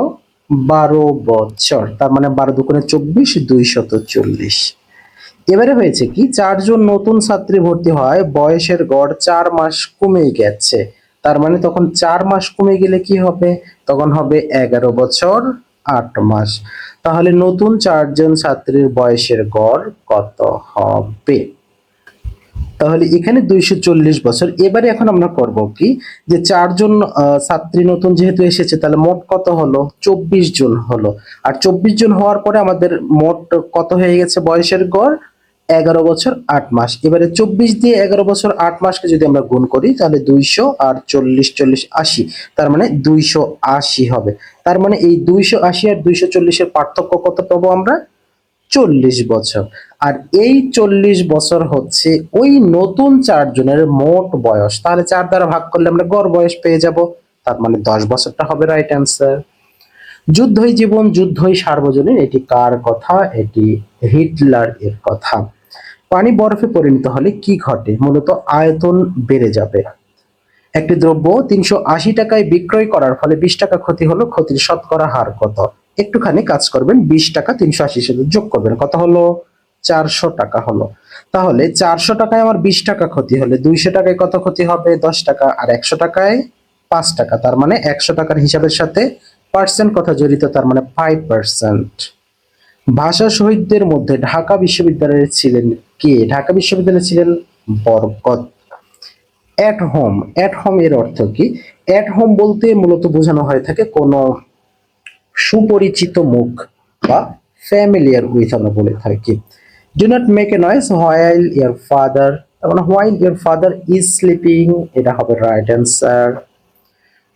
12 বছর। তার মানে 12 × 2 = 24, 240। এবারে হয়েছে কি, 4 জন নতুন ছাত্রী ভর্তি হয়, বয়সের গড় 4 মাস কমে গেছে। তার মানে তখন 4 মাস কমে গেলে কি হবে? তখন হবে 11 বছর 8 মাস। তাহলে নতুন 4 জন ছাত্রীর বয়সের গড় কত হবে? তাহলে এখানে 240 বছর। এবারে এখন আমরা করব কি, যে 4 জন ছাত্রী নতুন যেহেতু এসেছে, তাহলে মোট কত হলো? 24 জন হলো। আর 24 জন হওয়ার পরে আমাদের মোট কত হয়ে গেছে বয়সের গড়? 11 বছর 8 মাস। এবারে 24 দিয়ে 11 বছর 8 মাসকে যদি আমরা গুণ করি, তাহলে 200 আর 40, 40, 80, তার মানে 280 হবে। তার মানে এই 280 আর 240-এর পার্থক্য কত পাবো আমরা? 40 বছর। আর এই 40 বছর হচ্ছে ওই নতুন 4 জনের মোট বয়স। তাহলে 4 দ্বারা ভাগ করলে আমরা গড় বয়স পেয়ে যাব। তার মানে 10 বছরটা হবে রাইট অ্যান্সার। যুদ্ধই জীবন, যুদ্ধই সার্বজনীন, এটি কার কথা? এটি হিটলার এর কথা। পানি বরফে পরিণত হলে কি ঘটে? মূলত আয়তন বেড়ে যাবে। একটি দ্রব্য 380 টাকায় বিক্রয় করার ফলে 20 টাকা ক্ষতি হলো, ক্ষতির শতকরা হার কত? একটুখানি কাজ করবেন, 20 টাকা 380 সাথে যোগ করবেন, কত হলো? 400 টাকা হলো। তাহলে 400 টাকায় আমার 20 টাকা ক্ষতি হলে 200 টাকায় কত ক্ষতি হবে? 10 টাকা। আর 100 টাকায় 5 টাকা। তার মানে 100 টাকার হিসাবের সাথে পার্সেন্ট কথা জড়িত, তার মানে 5%। ভাষা শহীদদের মধ্যে ঢাকা বিশ্ববিদ্যালয়ের ছিলেন কে? ঢাকা বিশ্ববিদ্যালয়ে ছিলেন বরকত। অ্যাট হোম, অ্যাট হোম এর অর্থ কি? অ্যাট হোম বলতে মূলত বোঝানো হয়ে থাকে কোনো সুপরিচিত মুখ বা ফ্যামিলিয়ার উইথ আমরা বলে থাকি। Do not make a noise while your father, মানে while your father is sleeping, এটা হবে রাইট অ্যান্সার।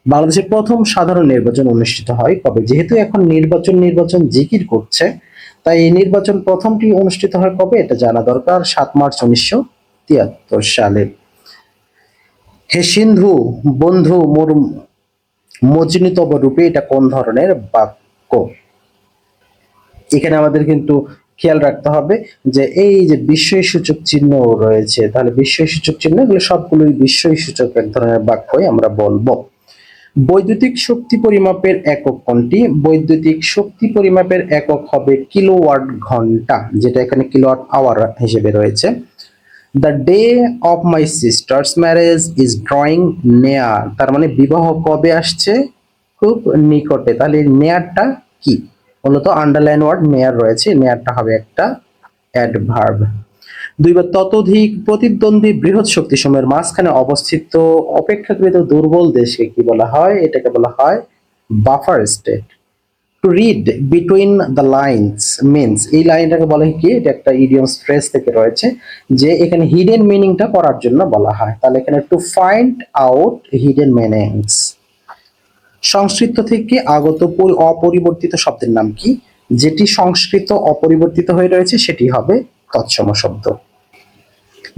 বাংলাদেশের প্রথম সাধারণ নির্বাচন অনুষ্ঠিত হয় কবে? যেহেতু এখন নির্বাচন জিকির করছে, তাই এই নির্বাচন প্রথমটি অনুষ্ঠিত হয় কবে এটা জানা দরকার। 7 মার্চ 1973 সালে। হে সিন্ধু বন্ধু মোর মজনুতব রূপে, এটা কোন ধরনের বাক্য? এখানে আমাদের কিন্তু খেয়াল রাখতে হবে যে এই যে বিস্ময় সূচক চিহ্ন রয়েছে, তাহলে বিস্ময় সূচক চিহ্ন এগুলো সবগুলোই বিস্ময় সূচক এক ধরনের বাক্যই আমরা বলবো। বৈদ্যুতিক শক্তি পরিমাপের একক কোনটি? বৈদ্যুতিক শক্তি পরিমাপের একক হবে কিলোওয়াট ঘন্টা, যেটা এখানে কিলোওয়াট আওয়ার হিসেবে রয়েছে। The day of my sister's marriage is drawing নেয়ার, তার মানে বিবাহ কবে আসছে? খুব নিকটে। তাহলে নেয়ারটা কি? মূলত আন্ডারলাইন ওয়ার্ড নেয়ার রয়েছে, নেয়ারটা হবে একটা অ্যাডভার্ব। 2 বা ততোধিক প্রতিদ্বন্দ্বী বৃহৎ শক্তিসমূহের মাঝখানে অবস্থিত অপেক্ষাকৃত দুর্বল দেশকে কি বলা হয়? এটাকে বলা হয় buffer state. To read between the lines means, এই লাইনটাকে বলা হয় কি? এটা একটা ইডিয়মস ফ্রেজ থেকে রয়েছে, যে এখানে হিডেন মিনিংটা করার জন্য বলা হয়। তাহলে এখানে to find out hidden meanings. সংস্কৃত থেকে আগত অপরিবর্তিত শব্দের নাম কি? যেটি সংস্কৃত অপরিবর্তিত হয়ে রয়েছে সেটি হবে তৎসম শব্দ।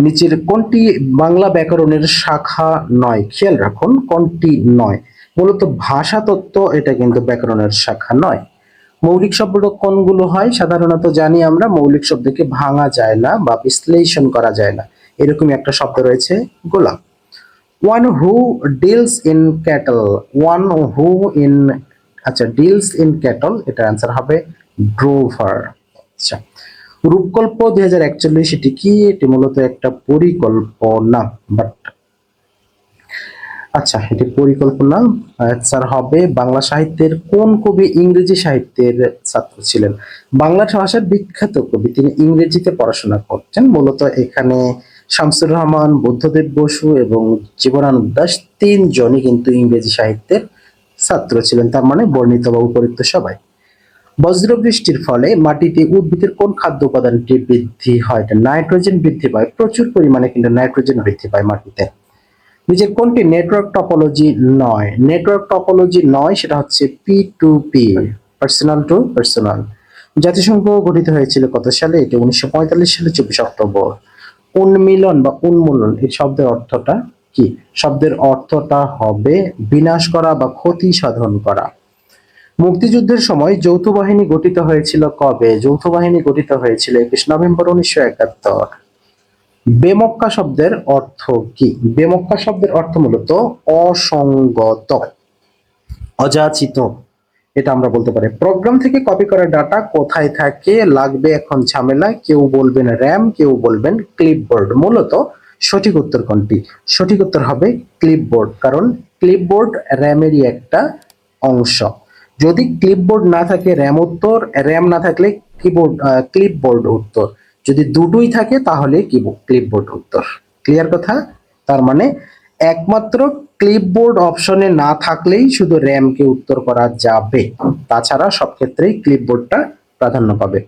নিচের কোনটি বাংলা ব্যাকরণের শাখা নয়? খেয়াল রাখুন কোনটি নয়। মূলত ভাষা তত্ত্ব এটা কিন্তু ব্যাকরণের শাখা নয়। মৌলিক শব্দ কোনগুলো হয়? সাধারণত জানি আমরা মৌলিক শব্দকে ভাঙা যায় না বা বিশ্লেষণ করা যায় না, এরকমই একটা শব্দ রয়েছে গোলাপ। One who deals in cattle, one who in, আচ্ছা ডিলস ইন ক্যাটল, এটা অ্যান্সার হবে ড্রোভার। আচ্ছা, রূপকল্প 2041 এটি কি? এটি মূলত একটা পরিকল্পনা, বাট আচ্ছা এটি পরিকল্পনা। স্যার হবে বাংলা সাহিত্যের কোন কবি ইংরেজি সাহিত্যের ছাত্র ছিলেন? বাংলা ভাষার বিখ্যাত কবি, তিনি ইংরেজিতে পড়াশোনা করতেন। মূলত এখানে শামসুর রহমান, বুদ্ধদেব বসু এবং জীবনানন্দ দাশ তিনজনই কিন্তু ইংরেজি সাহিত্যের ছাত্র ছিলেন, তার মানে বর্ণিত বা উপরিক্ত সবাই। বজ্র বৃষ্টির ফলে মাটিতে উদ্ভিদের কোন খাদ্য উপাদানটি বৃদ্ধি হয়? নাইট্রোজেন বৃদ্ধি পায়, প্রচুর পরিমাণে কিন্তু নাইট্রোজেন বৃদ্ধি পায় মাটিতে। নিজের কোনটি নেটওয়ার্ক টপোলজি নয়? নেটওয়ার্ক টপোলজি নয়, সেটা হচ্ছে P2P, পার্সোনাল টু পার্সোনাল। জাতিসংঘ গঠিত হয়েছিল কত সালে? এটি 1945 সালে 24 অক্টোবর। উন্মিলন বা উন্মূলন এই শব্দের অর্থটা কি? শব্দের অর্থটা হবে বিনাশ করা বা ক্ষতি সাধন করা। মুক্তিযুদ্ধের সময় যৌথ বাহিনী গঠিত হয়েছিল কবে? যৌথ বাহিনী গঠিত হয়েছিল 21 নভেম্বর 1971। বেমক্কা শব্দের অর্থ কি? বেমক্কা শব্দের অর্থ মূলত অসঙ্গত, অযাচিত, এটা আমরা বলতে পারি। প্রোগ্রাম থেকে কপি করা ডাটা কোথায় থাকে? লাগবে এখন ঝামেলা, কেউ বলবেন র্যাম, কেউ বলবেন ক্লিপবোর্ড। মূলত সঠিক উত্তর কোনটি? সঠিক উত্তর হবে ক্লিপবোর্ড, কারণ ক্লিপবোর্ড র্যামেরই একটা অংশ। যদি ক্লিপবোর্ড না থাকে র্যাম উত্তর, র্যাম না থাকলে কিবোর্ড ক্লিপবোর্ড উত্তর, যদি দুটোই থাকে তাহলে ক্লিপবোর্ড উত্তর। ক্লিয়ার কথা? তার মানে একমাত্র ক্লিপবোর্ড অপশনে না থাকলেই শুধু র্যামকে উত্তর করা যাবে, তাছাড়া সব ক্ষেত্রেই ক্লিপবোর্ডটা প্রাধান্য পাবে।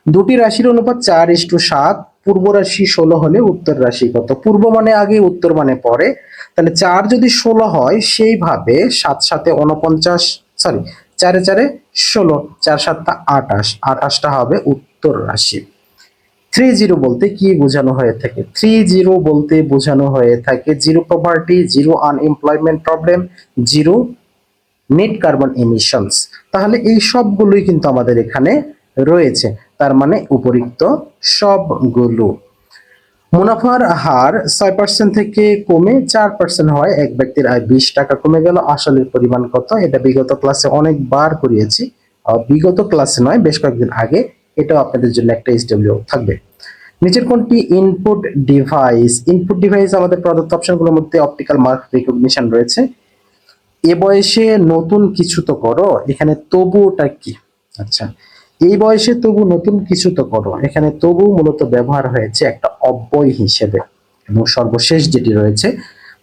দুটি রাশির অনুপাত 4:7, পূর্ব রাশি 16 হলে উত্তর রাশি কত? পূর্ব মানে আগে, উত্তর মানে পরে। তাহলে 4 যদি 16 হয় সেইভাবে 7 7 49, সরি 4 4 16, 4 7 28, 28টা হবে উত্তর রাশি। 30 বলতে কি বোঝানো হয়ে থাকে? 30 বলতে বোঝানো হয়ে থাকে zero poverty, zero unemployment problem, zero net carbon emissions. তাহলে এই সবগুলোই কিন্তু আমাদের এখানে রয়েছে, তার মানে উপরিক্ত সবগুলো। মুনাফার হার 6% থেকে কমে 4% হয়, এক ব্যক্তির আয় 20 টাকা কমে গেল, আসলের পরিমাণ কত? এটা বিগত ক্লাসে অনেকবার করিয়েছি, বিগত ক্লাসে নয়, বেশ কয়েকদিন আগে। এটাও আপনাদের জন্য একটা এসডব্লিউ থাকবে। নিচের কোনটি ইনপুট ডিভাইস? ইনপুট ডিভাইস আমাদের প্রদত্ত অপশনগুলোর মধ্যে অপটিক্যাল মার্ক রিকগনিশন রয়েছে। এ বয়সে নতুন কিছু তো করো, এখানে তবুটা কি? আচ্ছা, এই বয়সে তবু নতুন কিছু তো করো, এখানে তবু মূলত ব্যবহার হয়েছে একটা অব্যয় হিসেবে। এবং সর্বশেষ যেটি রয়েছে,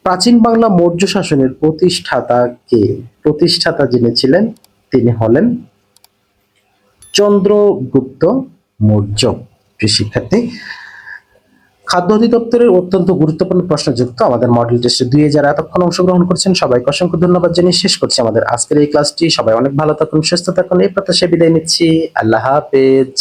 প্রাচীন বাংলা মৌর্য শাসনের প্রতিষ্ঠাতা কে? প্রতিষ্ঠাতা যিনি ছিলেন তিনি হলেন চন্দ্রগুপ্ত মৌর্য। প্রিয় শিক্ষার্থী, খাদ্য অধিদপ্তরের অত্যন্ত গুরুত্বপূর্ণ প্রশ্নযুক্ত আমাদের মডেল টেস্টে 2 যারা এতক্ষণ অংশগ্রহণ করছেন সবাইকে অসংখ্য ধন্যবাদ জানিয়ে শেষ করছি আমাদের আজকের এই ক্লাসটি। সবাই অনেক ভালো থাকুন, সুস্থ থাকুন, এই প্রত্যাশায় বিদায় নিচ্ছি। আল্লাহ হাফেজ।